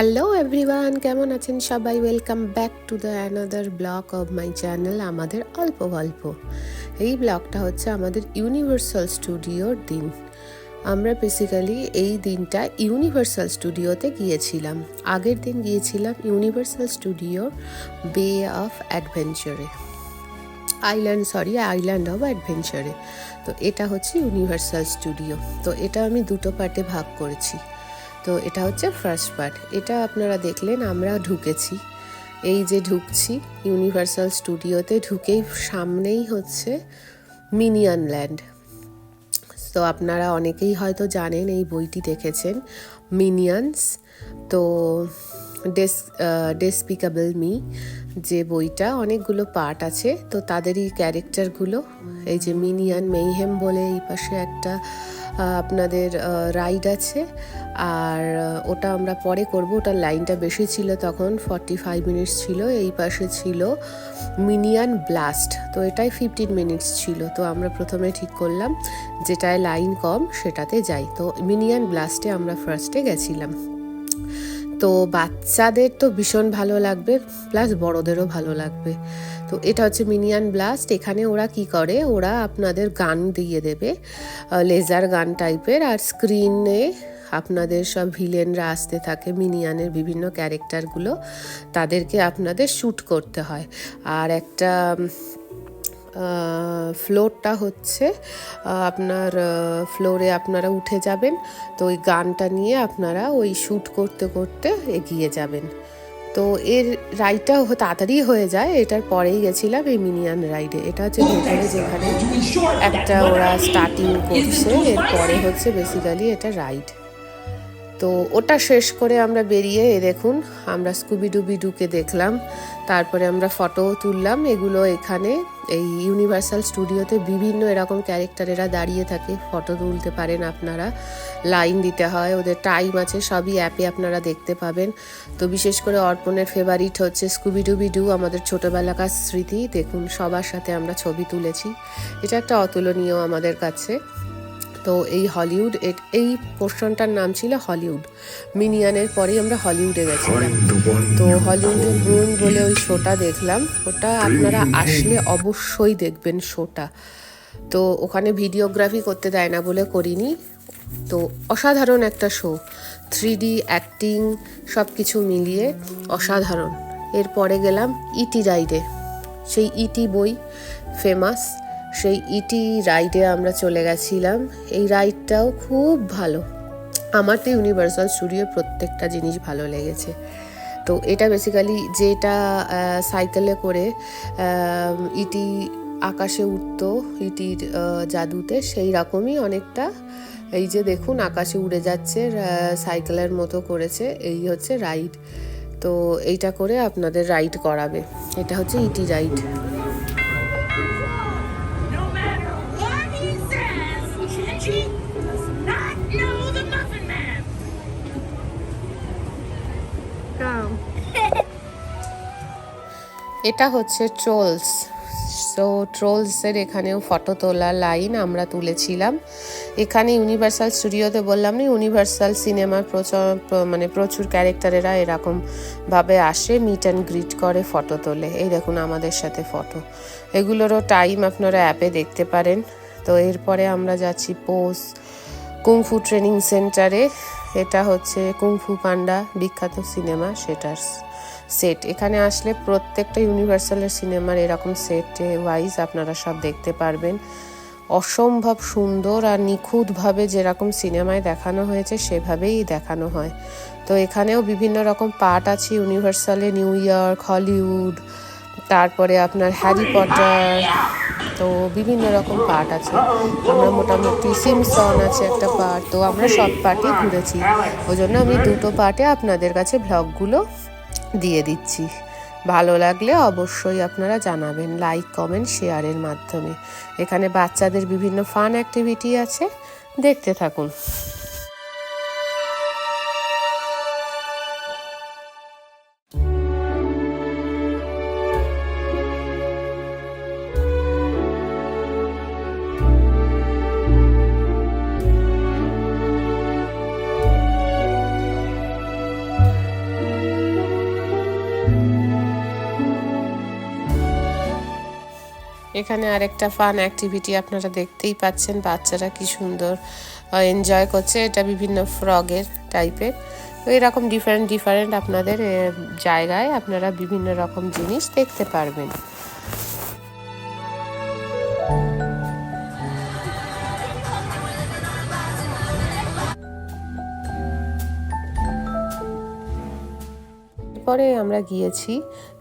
Hello everyone, কেমন আছেন সবাই? Welcome back to the another blog of my channel আমাদের অল্প গল্প। এই ব্লগটা হচ্ছে আমাদের ইউনিভার্সাল স্টুডিওর দিন। আমরা বেসিক্যালি এই দিনটা ইউনিভার্সাল স্টুডিওতে গিয়েছিলাম। আগের দিন গিয়েছিলাম ইউনিভার্সাল স্টুডিওর বে অফ অ্যাডভেঞ্চারে, আইল্যান্ড অফ অ্যাডভেঞ্চারে। তো এটা হচ্ছে ইউনিভার্সাল স্টুডিও। তো এটা আমি দুটো পার্টে ভাগ করেছি। তো এটা হচ্ছে ফার্স্ট পার্ট। এটা আপনারা দেখলেন আমরা ঢুকেছি, এই যে ঢুকছি ইউনিভার্সাল স্টুডিওতে, ঢুকেই সামনেই হচ্ছে মিনিয়ন ল্যান্ড। তো আপনারা অনেকেই হয়তো জানেন, এই বইটি দেখেছেন, মিনিয়ন্স। তো ডেসপিকেবল মি যে বইটা, অনেকগুলো পার্ট আছে, তো তাদেরই ক্যারেক্টারগুলো। এই যে মিনিয়ন মেইহেম বলে এই পাশে একটা আপনাদের রাইড আছে, আর ওটা আমরা পরে করব। ওটার লাইনটা বেশি ছিল তখন, 45 মিনিটস ছিল। এই পাশে ছিল মিনিয়ন ব্লাস্ট, তো এটাই 15 মিনিটস ছিল। তো আমরা প্রথমে ঠিক করলাম যেটায় লাইন কম সেটাতে যাই। তো মিনিয়ন ব্লাস্টে আমরা ফার্স্টে গেছিলাম। তো বাচ্চাদের তো ভীষণ ভালো লাগবে, প্লাস বড়োদেরও ভালো লাগবে। তো এটা হচ্ছে মিনিয়ন ব্লাস্ট। এখানে ওরা কি করে, ওরা আপনাদের গান দিয়ে দেবে, লেজার গান টাইপের, আর স্ক্রিনে আপনাদের সব ভিলেনরা আসতে থাকে, মিনিয়নের বিভিন্ন ক্যারেক্টারগুলো, তাদেরকে আপনাদের শ্যুট করতে হয়। আর একটা ফ্লোরটা হচ্ছে আপনার ফ্লোরে আপনারা উঠে যাবেন। তো ওই গানটা নিয়ে আপনারা ওই শ্যুট করতে করতে এগিয়ে যাবেন। তো এর রাইডটা তাড়াতাড়ি হয়ে যায়। এটার পরেই গেছিলাম এই মিনিয়ন রাইডে। এটা হচ্ছে ভেতরে যেখানে একটা ওরা স্টার্টিং করছে, এরপরে হচ্ছে বেসিক্যালি এটা রাইড। তো ওটা শেষ করে আমরা বেরিয়ে দেখুন আমরা স্কুবিডুবিডুকে দেখলাম, তারপরে আমরা ফটোও তুললাম। এগুলো এখানে এই ইউনিভার্সাল স্টুডিওতে বিভিন্ন এরকম ক্যারেক্টারেরা দাঁড়িয়ে থাকে, ফটো তুলতে পারেন আপনারা। লাইন দিতে হয়, ওদের টাইম আছে, সবই অ্যাপে আপনারা দেখতে পাবেন। তো বিশেষ করে অর্পণের ফেভারিট হচ্ছে স্কুবিডুবিডু, আমাদের ছোটোবেলাকার স্মৃতি। দেখুন সবার সাথে আমরা ছবি তুলেছি, এটা একটা অতুলনীয় আমাদের কাছে। তো এই হলিউড, এই পোর্শনটার নাম ছিল হলিউড। মিনিয়নের পরেই আমরা হলিউডে গেছিলাম। তো হলিউডে বুন বলে ওই শোটা দেখলাম, ওটা আপনারা আসলে অবশ্যই দেখবেন শোটা। তো ওখানে ভিডিওগ্রাফি করতে দেয় না বলে করিনি। তো অসাধারণ একটা শো, 3D অ্যাক্টিং সব কিছু মিলিয়ে অসাধারণ। এরপরে গেলাম ইটি রাইডে, সেই ইটি বই ফেমাস, সেই ইটি রাইডে আমরা চলে গেছিলাম। এই রাইডটাও খুব ভালো। আমার তো ইউনিভার্সাল স্টুডিওর প্রত্যেকটা জিনিস ভালো লেগেছে। তো এটা বেসিক্যালি যেটা সাইকেলে করে ইটি আকাশে উঠতো ইটির জাদুতে, সেই রকমই অনেকটা। এই যে দেখুন আকাশে উড়ে যাচ্ছে, সাইকেলের মতো করেছে, এই হচ্ছে রাইড। তো এইটা করে আপনাদের রাইড করাবে, এটা হচ্ছে ইটি রাইড। এটা হচ্ছে ট্রোলস। সো ট্রোলসের এখানেও ফটো তোলার লাইন আমরা তুলেছিলাম। এখানে ইউনিভার্সাল স্টুডিওতে বললাম না, ইউনিভার্সাল সিনেমার প্রচুর ক্যারেক্টারেরা এরকমভাবে আসে, মিট অ্যান্ড গ্রিট করে, ফটো তোলে। এই দেখুন আমাদের সাথে ফটো। এগুলোরও টাইম আপনারা অ্যাপে দেখতে পারেন। তো এরপরে আমরা যাচ্ছি পোজ কুংফু ট্রেনিং সেন্টারে। এটা হচ্ছে কুংফু পান্ডা বিখ্যাত সিনেমা, সেটার সেট। এখানে আসলে প্রত্যেকটা ইউনিভার্সালের সিনেমার এরকম সেট ওয়াইজ আপনারা সব দেখতে পারবেন। অসম্ভব সুন্দর আর নিখুঁতভাবে যেরকম সিনেমায় দেখানো হয়েছে সেভাবেই দেখানো হয়। তো এখানেও বিভিন্ন রকম পার্ট আছে ইউনিভার্সালে, নিউ ইয়র্ক, হলিউড, তারপরে আপনার হ্যারি পটার, তো বিভিন্ন রকম পার্ট আছে। আমরা মোটামুটি সিমসন আছে একটা পার্ট, তো আমরা সব পার্টই ঘুরেছি। ওই জন্য আমি দুটো পার্টে আপনাদের কাছে ভ্লগগুলো দিয়ে দিচ্ছি। ভালো লাগলে অবশ্যই আপনারা জানাবেন লাইক, কমেন্ট, শেয়ারের মাধ্যমে। এখানে বাচ্চাদের বিভিন্ন ফান অ্যাক্টিভিটি আছে, দেখতে থাকুন। এখানে আরেকটা ফান অ্যাক্টিভিটি আপনারা দেখতেই পাচ্ছেন, বাচ্চারা কি সুন্দর এনজয় করছে। এটা বিভিন্ন ফ্রগের টাইপের। তো এরকম ডিফারেন্ট আপনাদের জায়গায় আপনারা বিভিন্ন রকম জিনিস দেখতে পারবেন। পরে আমরা গিয়েছি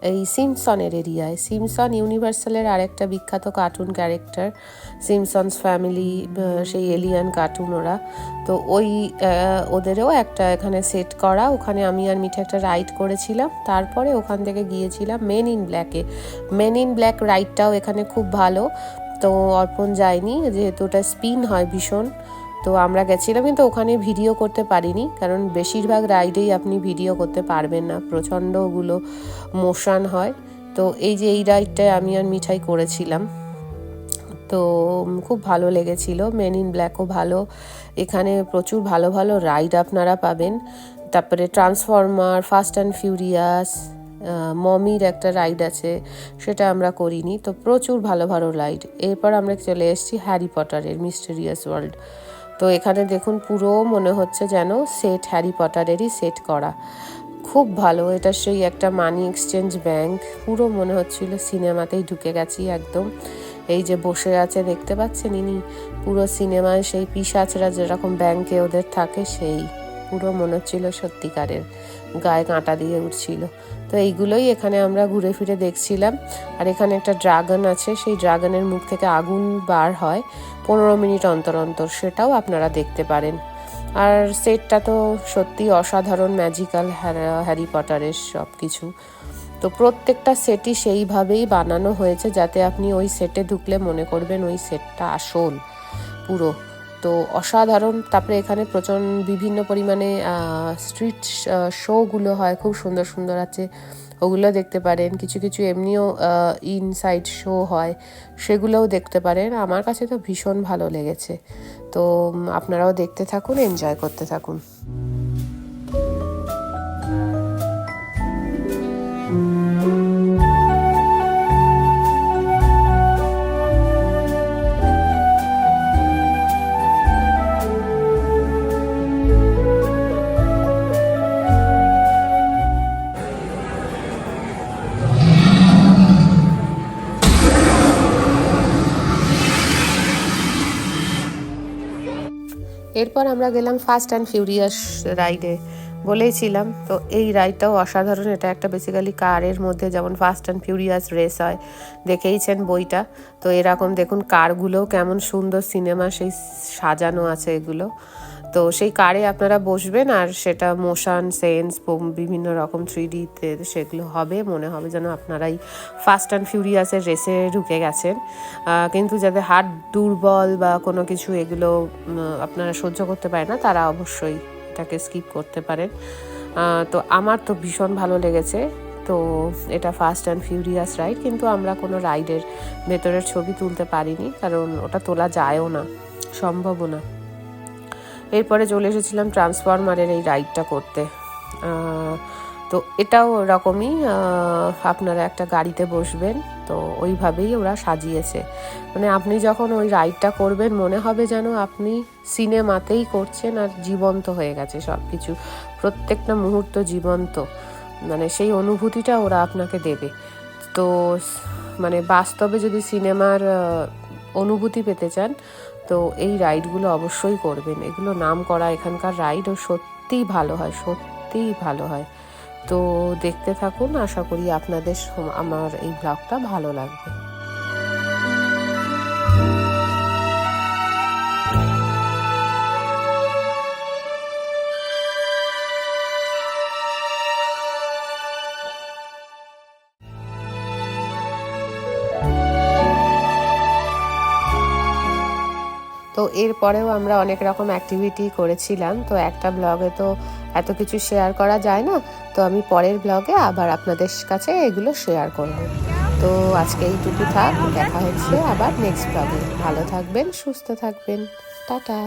এই সিমসনের এরিয়ায়। সিমসন ইউনিভার্সালের আরেকটা বিখ্যাত কার্টুন ক্যারেক্টার, সিমসনস ফ্যামিলি, সেই এলিয়ান কার্টুন ওরা। তো ওদেরও একটা এখানে সেট করা, ওখানে আমি আর মিঠে একটা রাইড করেছিলাম। তারপরে ওখান থেকে গিয়েছিলাম মেন ইন ব্ল্যাকে। মেন ইন ব্ল্যাক রাইডটাও এখানে খুব ভালো। তো অর্পণ যায়নি, যেহেতু ওটা স্পিন হয় ভীষণ। তো আমরা গেছিলাম, কিন্তু ওখানে ভিডিও করতে পারিনি, কারণ বেশিরভাগ রাইডেই আপনি ভিডিও করতে পারবেন না, প্রচণ্ড ওগুলো মোশন হয়। তো এই রাইডটায় আমি আর মিঠাই করেছিলাম, তো খুব ভালো লেগেছিল। মেন ইন ব্ল্যাকও ভালো, এখানে প্রচুর ভালো ভালো রাইড আপনারা পাবেন। তারপরে ট্রান্সফরমার, ফাস্ট অ্যান্ড ফিউরিয়াস, মমির একটা রাইড আছে, সেটা আমরা করিনি। তো প্রচুর ভালো ভালো রাইড। এরপর আমরা চলে এসেছি হ্যারি পটারের মিস্টেরিয়াস ওয়ার্ল্ড। তো এখানে দেখুন পুরো মনে হচ্ছে যেন সেট হ্যারি পটারেরই সেট করা, খুব ভালো। এটা সেই একটা মানি এক্সচেঞ্জ ব্যাংক, পুরো মনে হচ্ছিল সিনেমাতেই ঢুকে গেছি একদম। এই যে বসে আছে দেখতে পাচ্ছেন, ইনি পুরো সিনেমায় সেই পিশাচরা যেরকম ব্যাংকে ওদের থাকে, সেই পুরো মনে হচ্ছিল সত্যিকারের, গায়ে কাঁটা দিয়ে উঠছিল। তো এইগুলোই এখানে আমরা ঘুরে ফিরে দেখছিলাম। আর এখানে একটা ড্রাগন আছে, সেই ড্রাগনের মুখ থেকে আগুন বার হয় 15 মিনিট অন্তর অন্তর, সেটাও আপনারা দেখতে পারেন। আর সেটটা তো সত্যি অসাধারণ, ম্যাজিক্যাল হ্যারি পটারের সব কিছু। তো প্রত্যেকটা সেটই সেইভাবেই বানানো হয়েছে যাতে আপনি ওই সেটে ঢুকলে মনে করবেন ওই সেটটা আসল পুরো। তো অসাধারণ। তারপরে এখানে বিভিন্ন পরিমাণে স্ট্রিট শোগুলো হয়, খুব সুন্দর সুন্দর আছে, ওগুলো দেখতে পারেন। কিছু কিছু এমনিও ইনসাইড শো হয়, সেগুলোও দেখতে পারেন। আমার কাছে তো ভীষণ ভালো লেগেছে। তো আপনারাও দেখতে থাকুন, এনজয় করতে থাকুন। এরপর আমরা গেলাম ফাস্ট অ্যান্ড ফিউরিয়াস রাইডে, বলেইছিলাম। তো এই রাইডটাও অসাধারণ। এটা একটা বেসিক্যালি কারের মধ্যে যেমন ফাস্ট অ্যান্ড ফিউরিয়াস রেস হয়, দেখেইছেন বইটা। তো এরকম দেখুন কারগুলোও কেমন সুন্দর সিনেমা সেই সাজানো আছে এগুলো। তো সেই কারে আপনারা বসবেন, আর সেটা মোশন সেন্স বিভিন্ন রকম 3Dতে সেগুলো হবে, মনে হবে যেন আপনারাই ফাস্ট অ্যান্ড ফিউরিয়াসের রেসে ঢুকে গেছেন। কিন্তু যাদের হার্ট দুর্বল বা কোনো কিছু এগুলো আপনারা সহ্য করতে পারে না, তারা অবশ্যই এটাকে স্কিপ করতে পারেন। তো আমার তো ভীষণ ভালো লেগেছে। তো এটা ফাস্ট অ্যান্ড ফিউরিয়াস রাইড, কিন্তু আমরা কোনো রাইডের ভেতরের ছবি তুলতে পারিনি, কারণ ওটা তোলা যায়ও না, সম্ভবও না। এরপরে চলে এসেছিলাম ট্রান্সফরমারের এই রাইডটা করতে। তো এটাও ওরকমই, আপনারা একটা গাড়িতে বসবেন, তো ওইভাবেই ওরা সাজিয়েছে। মানে আপনি যখন ওই রাইডটা করবেন মনে হবে যেন আপনি সিনেমাতেই করছেন, আর জীবন্ত হয়ে গেছে সব কিছু, প্রত্যেকটা মুহূর্ত জীবন্ত, মানে সেই অনুভূতিটা ওরা আপনাকে দেবে। তো মানে বাস্তবে যদি সিনেমার অনুভূতি পেতে চান, তো এই রাইডগুলো অবশ্যই করবেন। এগুলো নাম করা এখানকার রাইড, ও সত্যিই ভালো হয়, সত্যিই ভালো হয়। তো দেখতে থাকুন, আশা করি আপনাদের আমার এই ব্লগটা ভালো লাগবে। তো এরপরেও আমরা অনেক রকম অ্যাক্টিভিটি করেছিলাম। তো একটা ব্লগে তো এত কিছু শেয়ার করা যায় না, তো আমি পরের ব্লগে আবার আপনাদের কাছে এগুলো শেয়ার করব। তো আজকে এইটুকু থাক, দেখা হচ্ছে আবার নেক্সট ব্লগে। ভালো থাকবেন, সুস্থ থাকবেন, টাটা।